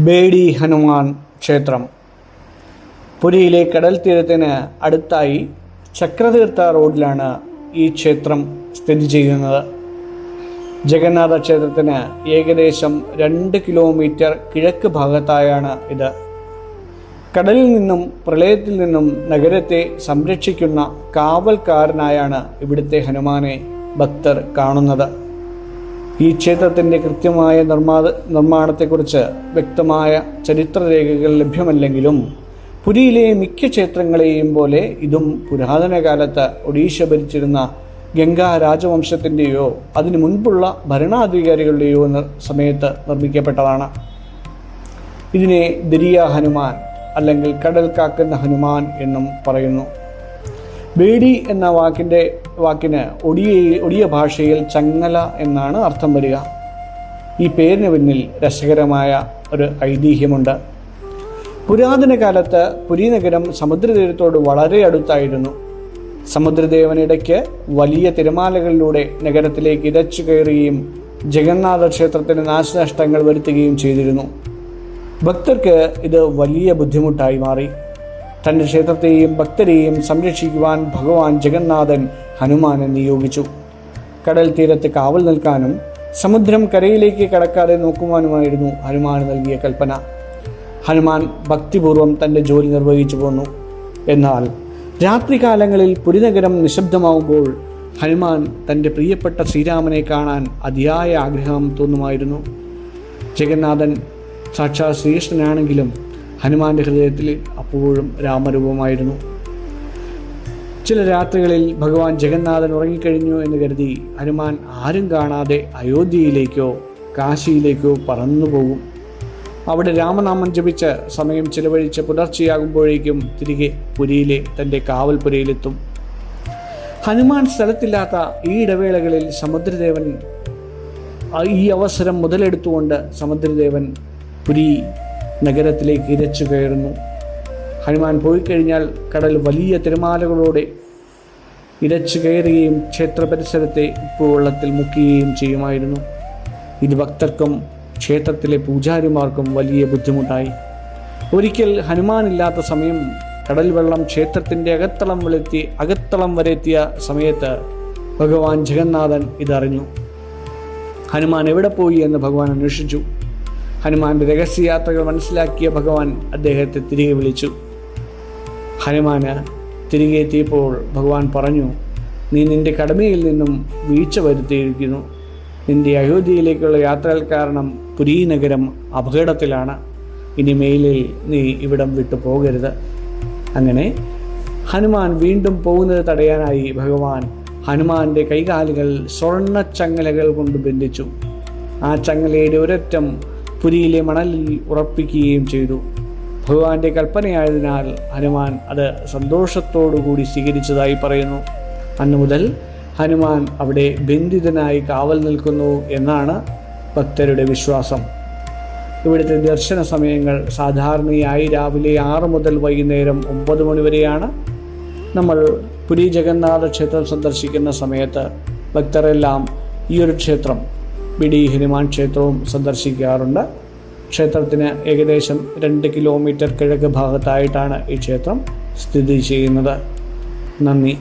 Birdie Hanuman ക്ഷേത്രം പുരിയിലെ കടൽ തീരത്തിന് അടുത്തായി ചക്രതീർത്ഥ റോഡിലാണ് ഈ ക്ഷേത്രം സ്ഥിതി ചെയ്യുന്നത്. ജഗന്നാഥ ക്ഷേത്രത്തിന് ഏകദേശം 2 കിലോമീറ്റർ കിഴക്ക് ഭാഗത്തായാണ് ഇത്. കടലിൽ നിന്നും പ്രളയത്തിൽ നിന്നും നഗരത്തെ സംരക്ഷിക്കുന്ന കാവൽക്കാരനായാണ് ഇവിടുത്തെ ഹനുമാനെ ഭക്തർ കാണുന്നത്. ഈ ക്ഷേത്രത്തിൻ്റെ കൃത്യമായ നിർമ്മാണത്തെക്കുറിച്ച് വ്യക്തമായ ചരിത്രരേഖകൾ ലഭ്യമല്ലെങ്കിലും പുരിയിലെ മിക്ക ക്ഷേത്രങ്ങളെയും പോലെ ഇതും പുരാതന കാലത്ത് ഒഡീഷ ഭരിച്ചിരുന്ന ഗംഗാ രാജവംശത്തിൻ്റെയോ അതിനു മുൻപുള്ള ഭരണാധികാരികളുടെയോ സമയത്ത് നിർമ്മിക്കപ്പെട്ടതാണ്. ഇതിനെ ദരിയ ഹനുമാൻ അല്ലെങ്കിൽ കടൽ കാക്കുന്ന ഹനുമാൻ എന്നും പറയുന്നു. ബേഡി എന്ന വാക്കിന് ഒഡിയ ഭാഷയിൽ ചങ്ങല എന്നാണ് അർത്ഥം വരിക. ഈ പേരിന് പിന്നിൽ രസകരമായ ഒരു ഐതിഹ്യമുണ്ട്. പുരാതന കാലത്ത് പുരി നഗരം സമുദ്രതീരത്തോട് വളരെ അടുത്തായിരുന്നു. സമുദ്രദേവനിടയ്ക്ക് വലിയ തിരമാലകളിലൂടെ നഗരത്തിലേക്ക് ഇരച്ചു കയറുകയും ജഗന്നാഥ ക്ഷേത്രത്തിന് നാശനഷ്ടങ്ങൾ വരുത്തുകയും ചെയ്തിരുന്നു. ഭക്തർക്ക് ഇത് വലിയ ബുദ്ധിമുട്ടായി മാറി. തൻ്റെ ക്ഷേത്രത്തെയും ഭക്തരെയും സംരക്ഷിക്കുവാൻ ഭഗവാൻ ജഗന്നാഥൻ ഹനുമാനെ നിയോഗിച്ചു. കടൽ തീരത്ത് കാവൽ നിൽക്കാനും സമുദ്രം കരയിലേക്ക് കടക്കാതെ നോക്കുവാനുമായിരുന്നു ഹനുമാൻ നൽകിയ കൽപ്പന. ഹനുമാൻ ഭക്തിപൂർവ്വം തൻ്റെ ജോലി നിർവഹിച്ചു പോന്നു. എന്നാൽ രാത്രികാലങ്ങളിൽ പുരിനഗരം നിശബ്ദമാവുമ്പോൾ ഹനുമാൻ തൻ്റെ പ്രിയപ്പെട്ട ശ്രീരാമനെ കാണാൻ അതിയായ ആഗ്രഹം തോന്നുമായിരുന്നു. ജഗന്നാഥൻ സാക്ഷാത് ശ്രീകൃഷ്ണനാണെങ്കിലും ഹനുമാന്റെ ഹൃദയത്തിൽ അപ്പോഴും രാമരൂപമായിരുന്നു. ചില രാത്രികളിൽ ഭഗവാൻ ജഗന്നാഥൻ ഉറങ്ങിക്കഴിഞ്ഞു എന്ന് കരുതി ഹനുമാൻ ആരും കാണാതെ അയോധ്യയിലേക്കോ കാശിയിലേക്കോ പറന്നു പോകും. അവിടെ രാമനാമം ജപിച്ച് സമയം ചിലവഴിച്ച് പുലർച്ചെയാകുമ്പോഴേക്കും തിരികെ പുരിയിലെ തൻ്റെ കാവൽപുരയിലെത്തും. ഹനുമാൻ സ്ഥലത്തില്ലാത്ത ഈ ഇടവേളകളിൽ സമുദ്രദേവൻ ഈ അവസരം മുതലെടുത്തുകൊണ്ട് സമുദ്രദേവൻ പുരി നഗരത്തിലേക്ക് ഇരച്ചു കയറുന്നു. ഹനുമാൻ പോയി കഴിഞ്ഞാൽ കടൽ വലിയ തിരമാലകളോടെ ഇരച്ചു കയറുകയും ക്ഷേത്ര പരിസരത്തെ ഉപ്പുവെള്ളത്തിൽ മുക്കുകയും ചെയ്യുമായിരുന്നു. ഇത് ഭക്തർക്കും ക്ഷേത്രത്തിലെ പൂജാരിമാർക്കും വലിയ ബുദ്ധിമുട്ടായി. ഒരിക്കൽ ഹനുമാനില്ലാത്ത സമയം കടൽ വെള്ളം ക്ഷേത്രത്തിൻ്റെ അകത്തളം വരെ എത്തിയ സമയത്ത് ഭഗവാൻ ജഗന്നാഥൻ ഇതറിഞ്ഞു. ഹനുമാൻ എവിടെ പോയി എന്ന് ഭഗവാൻ അന്വേഷിച്ചു. ഹനുമാന്റെ രഹസ്യയാത്രകൾ മനസ്സിലാക്കിയ ഭഗവാൻ അദ്ദേഹത്തെ തിരികെ വിളിച്ചു. ഹനുമാന് തിരികെ എത്തിയപ്പോൾ ഭഗവാൻ പറഞ്ഞു, നീ നിന്റെ കടമയിൽ നിന്നും വീഴ്ച വരുത്തിയിരിക്കുന്നു. നിന്റെ അയോധ്യയിലേക്കുള്ള യാത്രകൾ കാരണം പുരി നഗരം അപകടത്തിലാണ്. ഇനി മേലിൽ നീ ഇവിടം വിട്ടു പോകരുത്. അങ്ങനെ ഹനുമാൻ വീണ്ടും പോകുന്നത് തടയാനായി ഭഗവാൻ ഹനുമാന്റെ കൈകാലുകൾ സ്വർണ്ണ ചങ്ങലകൾ കൊണ്ട് ബന്ധിച്ചു. ആ ചങ്ങലയുടെ ഒരറ്റം പുരിയിലെ മണലിൽ ഉറപ്പിക്കുകയും ചെയ്തു. ഭഗവാന്റെ കൽപ്പനയായതിനാൽ ഹനുമാൻ അത് സന്തോഷത്തോടുകൂടി സ്വീകരിച്ചതായി പറയുന്നു. അന്നു മുതൽ ഹനുമാൻ അവിടെ ബന്ധിതനായി കാവൽ നിൽക്കുന്നു എന്നാണ് ഭക്തരുടെ വിശ്വാസം. ഇവിടുത്തെ ദർശന സമയങ്ങൾ സാധാരണയായി രാവിലെ 6 മുതൽ വൈകുന്നേരം 9 മണി വരെയാണ്. നമ്മൾ പുരി ജഗന്നാഥ ക്ഷേത്രം സന്ദർശിക്കുന്ന സമയത്ത് ഭക്തരെല്ലാം ഈ ഒരു ക്ഷേത്രം ബേഡി ഹനുമാൻ ക്ഷേത്രവും സന്ദർശിക്കാറുണ്ട്. ക്ഷേത്രത്തിന് ഏകദേശം 2 കിലോമീറ്റർ കിഴക്ക് ഭാഗത്തായിട്ടാണ് ഈ ക്ഷേത്രം സ്ഥിതി ചെയ്യുന്നത്. നന്ദി.